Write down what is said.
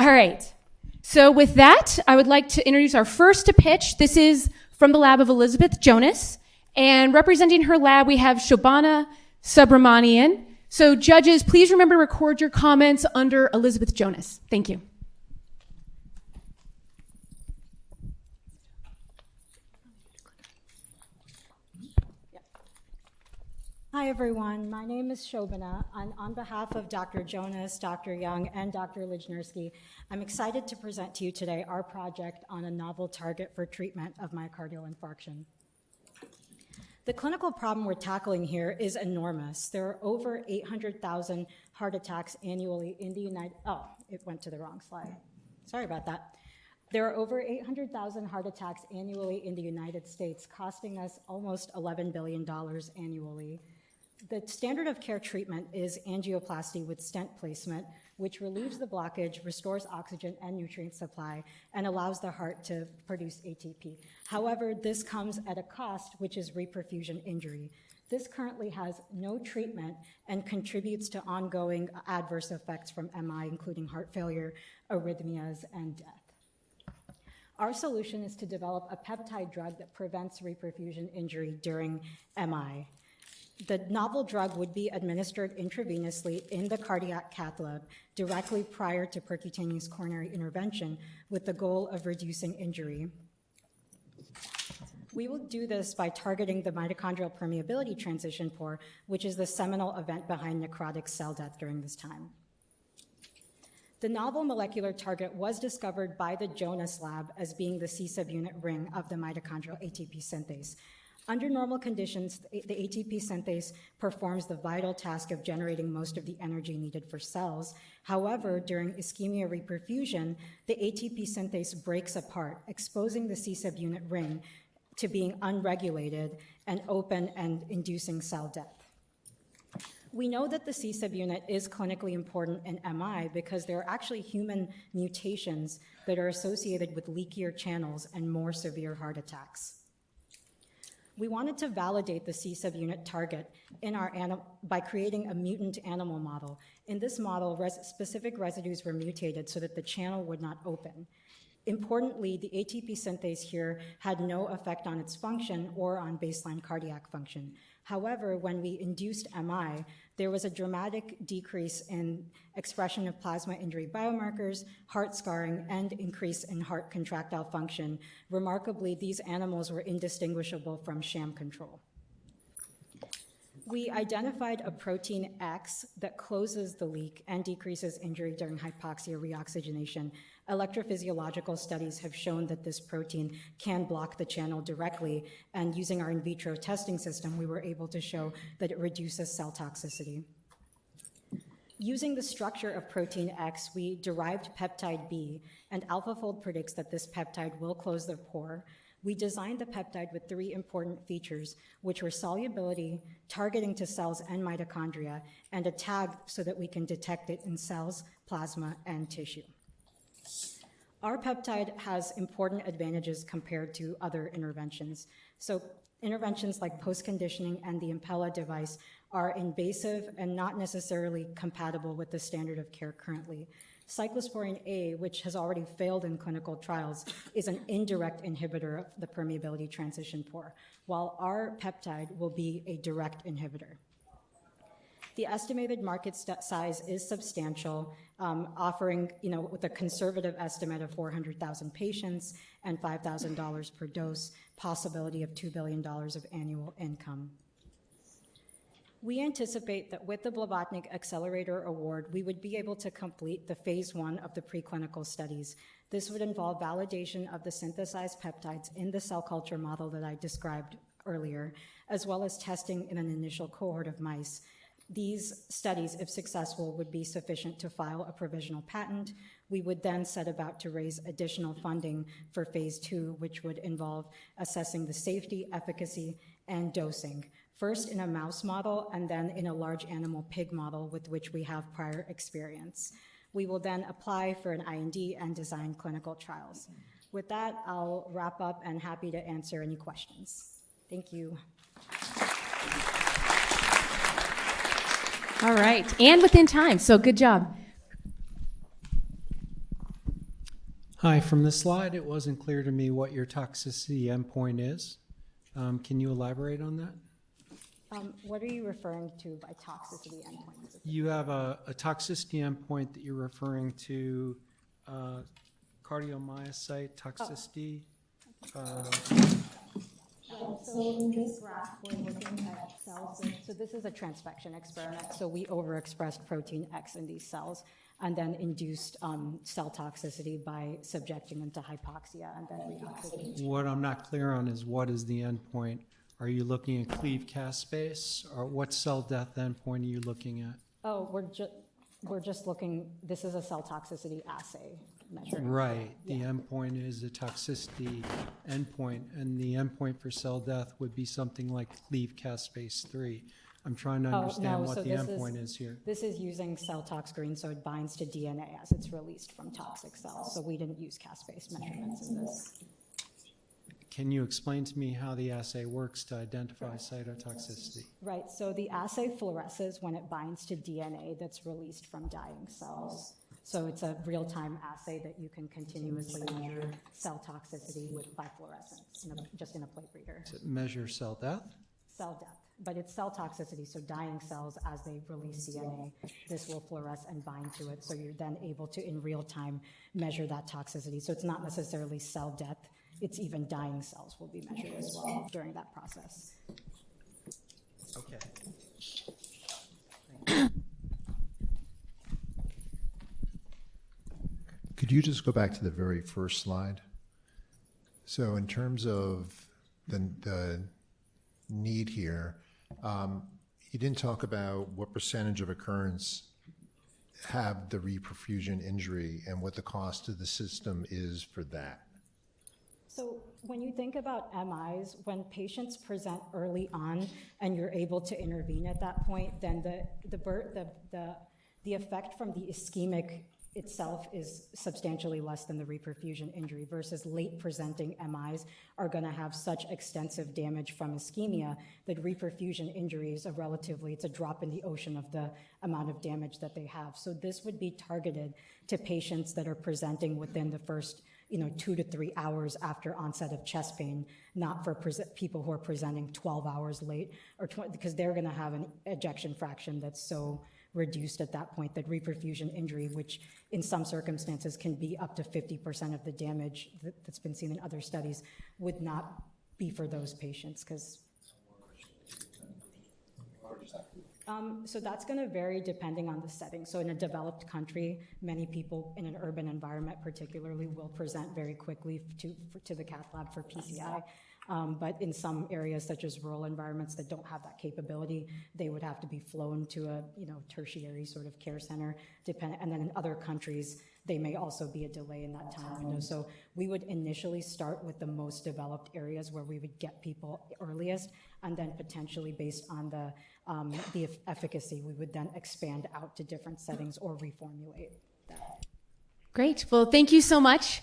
All right. So with that, I would like to introduce our first to pitch. This is from the lab of Elizabeth Jonas. And representing her lab, we have Shobhana Subramanian. So judges, please remember to record your comments under Elizabeth Jonas. Thank you. Hi, everyone. My name is Shobhana, and on behalf of Dr. Jonas, Dr. Young, and Dr. Lijnerski, I'm excited to present to you today our project on a novel target for treatment of myocardial infarction. The clinical problem we're tackling here is enormous. There are over 800,000 heart attacks annually in the United... Oh, it went to the wrong slide. Sorry about that. There are over 800,000 heart attacks annually in the United States, costing us almost $11 billion annually. The standard of care treatment is angioplasty with stent placement, which relieves the blockage, restores oxygen and nutrient supply, and allows the heart to produce ATP. However, this comes at a cost, which is reperfusion injury. This currently has no treatment and contributes to ongoing adverse effects from MI, including heart failure, arrhythmias, and death. Our solution is to develop a peptide drug that prevents reperfusion injury during MI. The novel drug would be administered intravenously in the cardiac cath lab directly prior to percutaneous coronary intervention with the goal of reducing injury. We will do this by targeting the mitochondrial permeability transition pore, which is the seminal event behind necrotic cell death during this time. The novel molecular target was discovered by the Jonas lab as being the C subunit ring of the mitochondrial ATP synthase. Under normal conditions, the ATP synthase performs the vital task of generating most of the energy needed for cells. However, during ischemia reperfusion, the ATP synthase breaks apart, exposing the C subunit ring to being unregulated and open and inducing cell death. We know that the C subunit is clinically important in MI because there are actually human mutations that are associated with leakier channels and more severe heart attacks. We wanted to validate the C subunit target in our by creating a mutant animal model. In this model, specific residues were mutated so that the channel would not open. Importantly, the ATP synthase here had no effect on its function or on baseline cardiac function. However, when we induced MI, there was a dramatic decrease in expression of plasma injury biomarkers, heart scarring, and increase in heart contractile function. Remarkably, these animals were indistinguishable from sham control. We identified a protein X that closes the leak and decreases injury during hypoxia reoxygenation. Electrophysiological studies have shown that this protein can block the channel directly, and using our in vitro testing system, we were able to show that it reduces cell toxicity. Using the structure of protein X, we derived peptide B, and AlphaFold predicts that this peptide will close the pore. We designed the peptide with three important features, which were solubility, targeting to cells and mitochondria, and a tag so that we can detect it in cells, plasma, and tissue. Our peptide has important advantages compared to other interventions. So interventions like post-conditioning and the Impella device are invasive and not necessarily compatible with the standard of care currently. Cyclosporine A, which has already failed in clinical trials, is an indirect inhibitor of the permeability transition pore, while our peptide will be a direct inhibitor. The estimated market size is substantial, offering, with a conservative estimate of 400,000 patients and $5,000 per dose, possibility of $2 billion of annual income. We anticipate that with the Blavatnik Accelerator Award, we would be able to complete the phase 1 of the preclinical studies. This would involve validation of the synthesized peptides in the cell culture model that I described earlier, as well as testing in an initial cohort of mice. These studies, if successful, would be sufficient to file a provisional patent. We would then set about to raise additional funding for phase 2, which would involve assessing the safety, efficacy, and dosing, first in a mouse model and then in a large animal pig model with which we have prior experience. We will then apply for an IND and design clinical trials. With that, I'll wrap up and happy to answer any questions. Thank you. All right, and within time, so good job. Hi, from the slide, it wasn't clear to me what your toxicity endpoint is. Can you elaborate on that? What are you referring to by toxicity endpoints? You have a toxicity endpoint that you're referring to, cardiomyocyte toxicity. So in this graph, we're looking at cells. So this is a transfection experiment. So we overexpressed protein X in these cells and then induced cell toxicity by subjecting them to hypoxia and then reoxidation. What I'm not clear on is what is the endpoint? Are you looking at cleave caspase, or what cell death endpoint are you looking at? Oh, we're just looking, this is a cell toxicity assay measure. Right. The Yeah. endpoint is a toxicity endpoint, and the endpoint for cell death would be something like cleave caspase 3. I'm trying to understand what so the this endpoint is here. This is using cell tox screen, so it binds to DNA as it's released from toxic cells. So we didn't use caspase measurements in this. Can you explain to me how the assay works to identify cytotoxicity? Right, so the assay fluoresces when it binds to DNA that's released from dying cells. So it's a real-time assay that you can continuously measure cell toxicity by fluorescence, just in a plate reader. Does it measure cell death? Cell death, but it's cell toxicity, so dying cells, as they release DNA, this will fluoresce and bind to it, so you're then able to, in real time, measure that toxicity. So it's not necessarily cell death, it's even dying cells will be measured as well during that process. Okay. Could you just go back to the very first slide? So in terms of the need here, you didn't talk about what percentage of occurrence have the reperfusion injury and what the cost to the system is for that. So when you think about MIs, when patients present early on and you're able to intervene at that point, then the effect from the ischemic itself is substantially less than the reperfusion injury versus late presenting MIs are going to have such extensive damage from ischemia that reperfusion injuries are it's a drop in the ocean of the amount of damage that they have. So this would be targeted to patients that are presenting within the first 2 to 3 hours after onset of chest pain, not for people who are presenting 12 hours late because they're going to have an ejection fraction that's so reduced at that point that reperfusion injury, which in some circumstances can be up to 50% of the damage that's been seen in other studies, would not be for those patients because so that's going to vary depending on the setting. So in a developed country, many people in an urban environment particularly will present very quickly to the cath lab for PCI. But in some areas, such as rural environments that don't have that capability, they would have to be flown to a tertiary sort of care center. And then in other countries, they may also be a delay in that time window. So we would initially start with the most developed areas where we would get people earliest, and then potentially based on the efficacy, we would then expand out to different settings or reformulate that. Great. Well, thank you so much.